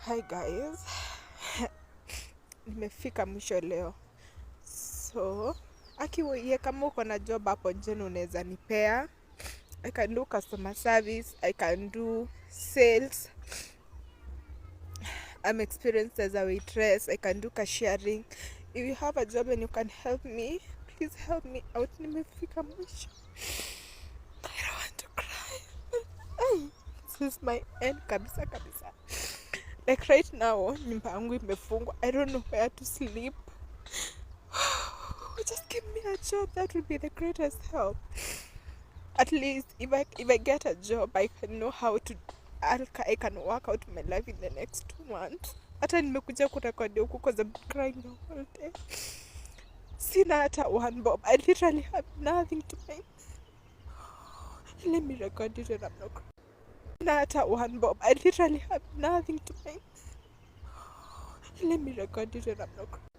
Hi guys, nimefika mwisho leo. So akiwe kama uko na job hapo nje unaweza nipea. I can do customer service, I can do sales. I'm experienced as a waitress, I can do cashiering. If you have a job and you can help me, please help me out. Nimefika mwisho. I don't want to cry. This is my end kabisa. Like right now, nyumba yangu imefungwa. I don't know where to sleep. Just give me a job. That would be the greatest help. At least if I get a job, I can know how to I can work out my life in the next 2 months. Hata nimekuja kurekodi huku because I'm crying the whole day. Sina hata 1 bob. I literally have nothing to pay. Let me record it and I'm not crying. Sina hata 1 bob. I literally have nothing to pay. Let me record it and I'm not crying.